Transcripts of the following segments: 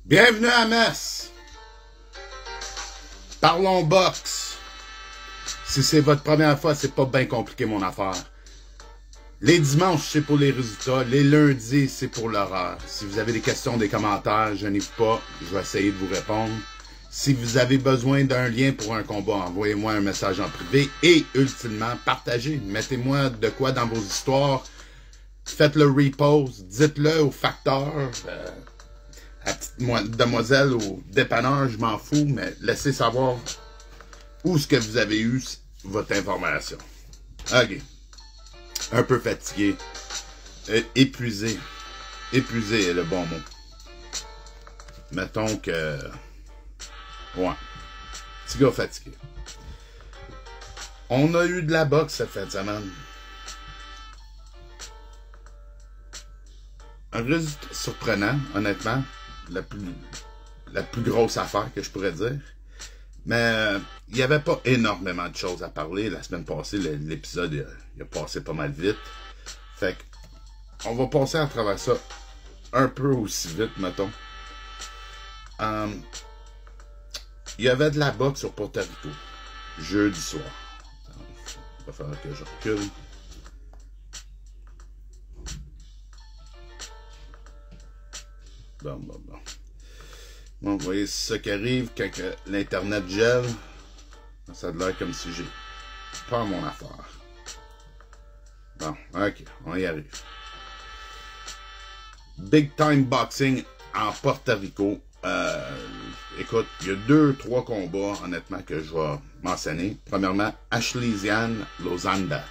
Bienvenue à Metz. Parlons boxe. Si c'est votre première fois, c'est pas bien compliqué mon affaire. Les dimanches, c'est pour les résultats. Les lundis, c'est pour l'horreur. Si vous avez des questions, des commentaires, je n'ai pas. Je vais essayer de vous répondre. Si vous avez besoin d'un lien pour un combat, envoyez-moi un message en privé et, ultimement, partagez. Mettez-moi de quoi dans vos histoires. Faites le repost. Dites-le au facteur. À petite demoiselle au dépanneur, je m'en fous, mais laissez savoir où est-ce que vous avez eu votre information. OK. Un peu fatigué. Épuisé. Épuisé est le bon mot. Mettons que... Ouais. Petit gars fatigué. On a eu de la boxe cette fin de semaine. Un résultat surprenant, honnêtement. La plus grosse affaire que je pourrais dire. Mais il n'y avait pas énormément de choses à parler. La semaine passée, l'épisode il a passé pas mal vite. Fait que on va passer à travers ça un peu aussi vite, mettons. Il y avait de la boxe sur Porto Rico. Jeudi soir. Il va falloir que je recule. Bon. Bon, vous voyez ce qui arrive quand l'Internet gèle. Ça a l'air comme si j'ai pas mon affaire. Bon, ok, on y arrive. Big Time Boxing en Porto Rico. Écoute, il y a 2-3 combats, honnêtement, que je vais mentionner. Premièrement, Ashleysian Lozanda.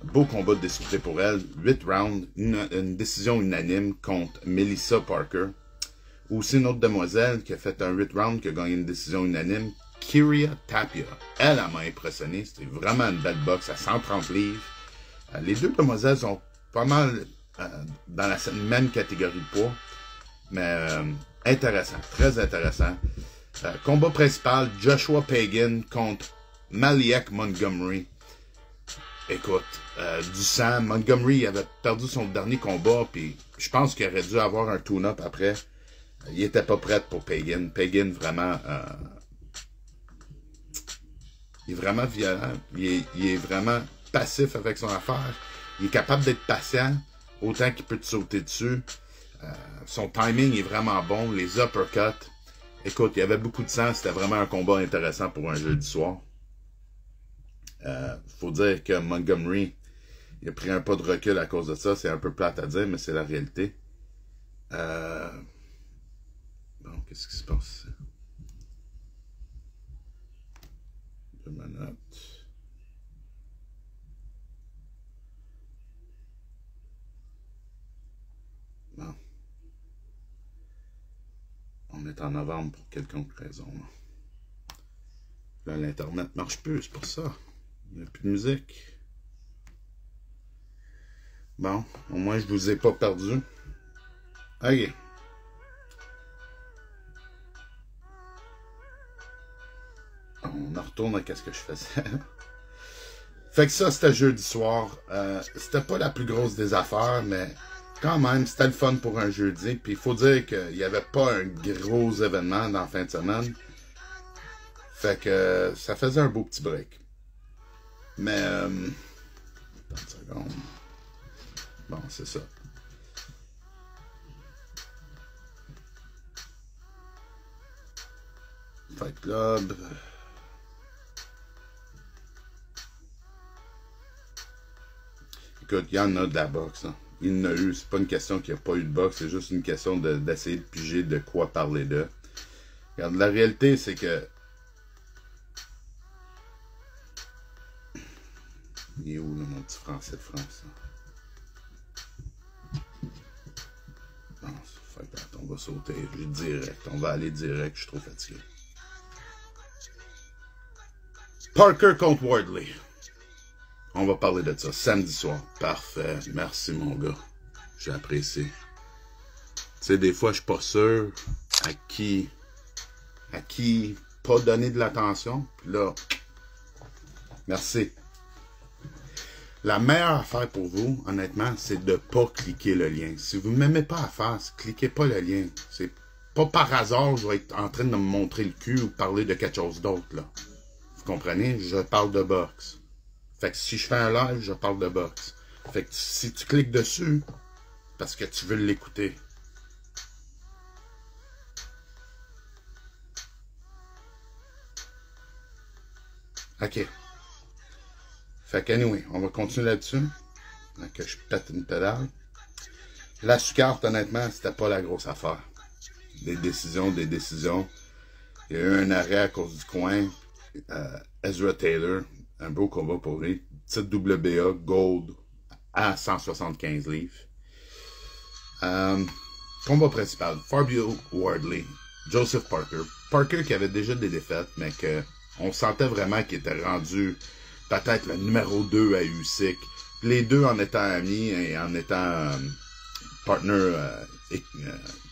Beau combat de disputé pour elle. 8 rounds, une décision unanime contre Melissa Parker. Aussi une autre demoiselle qui a fait un 8 rounds qui a gagné une décision unanime. Kyria Tapia. Elle m'a impressionné. C'était vraiment une belle boxe à 130 livres. Les deux demoiselles sont pas mal dans la même catégorie de poids. Mais intéressant. Très intéressant. Combat principal, Joshua Pagan contre Maliek Montgomery. Écoute, du sang. Montgomery avait perdu son dernier combat, puis je pense qu'il aurait dû avoir un tune-up après. Il était pas prêt pour Pagan. Pagan, vraiment... il est vraiment violent. Il est vraiment passif avec son affaire. Il est capable d'être patient, autant qu'il peut te sauter dessus. Son timing est vraiment bon. Les uppercuts. Écoute, il y avait beaucoup de sang. C'était vraiment un combat intéressant pour un jeudi soir. Faut dire que Montgomery, il a pris un pas de recul à cause de ça. C'est un peu plate à dire, mais c'est la réalité. Bon, qu'est-ce qui se passe ici? 2 minutes. Bon. On est en novembre pour quelconque raison. Là, l'Internet marche plus, c'est pour ça. Il n'y a plus de musique. Bon, au moins je vous ai pas perdu. OK. On en retourne à ce que je faisais. Fait que ça, c'était jeudi soir. C'était pas la plus grosse des affaires, mais quand même, c'était le fun pour un jeudi. Puis il faut dire qu'il n'y avait pas un gros événement dans la fin de semaine. Fait que ça faisait un beau petit break. Mais... attends une seconde. Bon, c'est ça. Fight Club. Écoute, il y en a de la boxe. Hein. Il y en a eu. C'est pas une question qu'il n'y a pas eu de boxe. C'est juste une question d'essayer de piger de quoi parler de. Regarde, la réalité, c'est que... Il est où, là, mon petit français de France? Non, fait que, on va sauter direct. On va aller direct. Je suis trop fatigué. Parker contre Wardley. On va parler de ça samedi soir. Parfait. Merci, mon gars. J'apprécie. Tu sais, des fois, je suis pas sûr à qui pas donner de l'attention. Puis là, merci. La meilleure affaire pour vous, honnêtement, c'est de ne pas cliquer le lien. Si vous ne m'aimez pas à faire, cliquez pas le lien. pas par hasard, je vais être en train de me montrer le cul ou parler de quelque chose d'autre, là. Vous comprenez? Je parle de boxe. Fait que si je fais un live, je parle de boxe. Fait que si tu cliques dessus, parce que tu veux l'écouter. OK. Fait que anyway, on va continuer là-dessus. Que je pète une pédale. La Sucarte, honnêtement, c'était pas la grosse affaire. Des décisions. Il y a eu un arrêt à cause du coin. Ezra Taylor, un beau combat pour lui. Titre WBA, Gold, à 175 livres. Combat principal, Fabio Wardley, Joseph Parker. Parker qui avait déjà des défaites, mais que on sentait vraiment qu'il était rendu peut-être le numéro 2 à Usyk. Les deux en étant amis et en étant partner,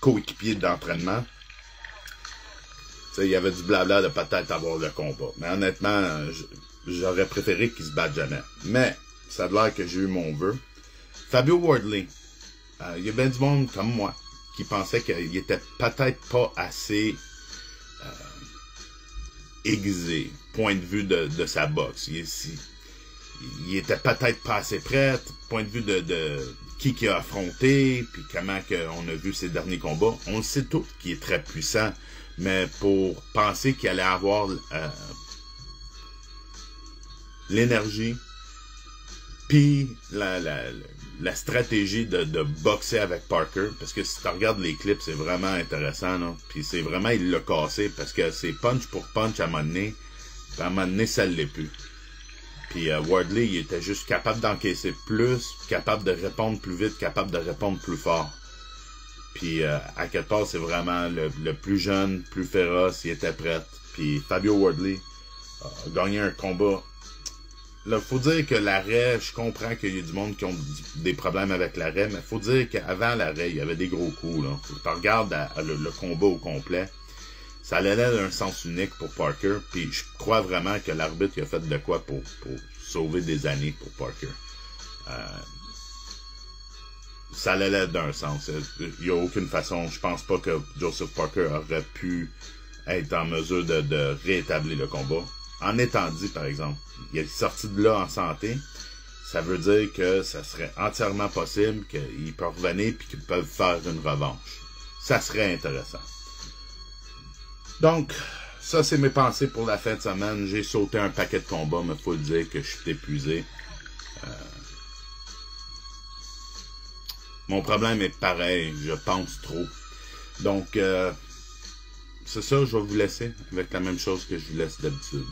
coéquipier d'entraînement. Il y avait du blabla de peut-être avoir le combat. Mais honnêtement, j'aurais préféré qu'ils se battent jamais. Mais ça a l'air que j'ai eu mon vœu. Fabio Wardley, il y a bien du monde comme moi qui pensait qu'il était peut-être pas assez aiguisé, point de vue de sa boxe. Il était peut-être pas assez prêt, point de vue de qui a affronté, puis comment on a vu ses derniers combats. On le sait tout qu'il est très puissant, mais pour penser qu'il allait avoir l'énergie, puis la stratégie de boxer avec Parker, parce que si tu regardes les clips, c'est vraiment intéressant, là. Puis c'est vraiment, il l'a cassé, parce que c'est punch pour punch à un moment donné, puis à un moment donné, ça l'est plus. Puis Wardley, il était juste capable d'encaisser plus, capable de répondre plus vite, capable de répondre plus fort. Puis à quelque part, c'est vraiment le plus jeune, plus féroce, il était prêt. Puis Fabio Wardley a gagné un combat. Là, faut dire que l'arrêt, je comprends qu'il y a du monde qui ont des problèmes avec l'arrêt, mais faut dire qu'avant l'arrêt, il y avait des gros coups, là. Faut que tu regardes le combat au complet. Ça allait d'un sens unique pour Parker, puis je crois vraiment que l'arbitre a fait de quoi pour sauver des années pour Parker. Ça allait d'un sens. Il n'y a aucune façon, je pense pas que Joseph Parker aurait pu être en mesure de rétablir le combat. En étant dit, par exemple, il est sorti de là en santé, ça veut dire que ça serait entièrement possible qu'il peut revenir puis qu'ils peuvent faire une revanche. Ça serait intéressant. Donc, ça c'est mes pensées pour la fin de semaine. J'ai sauté un paquet de combats, mais il faut le dire que je suis épuisé. Mon problème est pareil, je pense trop. Donc, c'est ça, je vais vous laisser avec la même chose que je vous laisse d'habitude.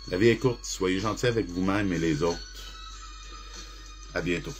La vie est courte, soyez gentils avec vous-même et les autres. À bientôt.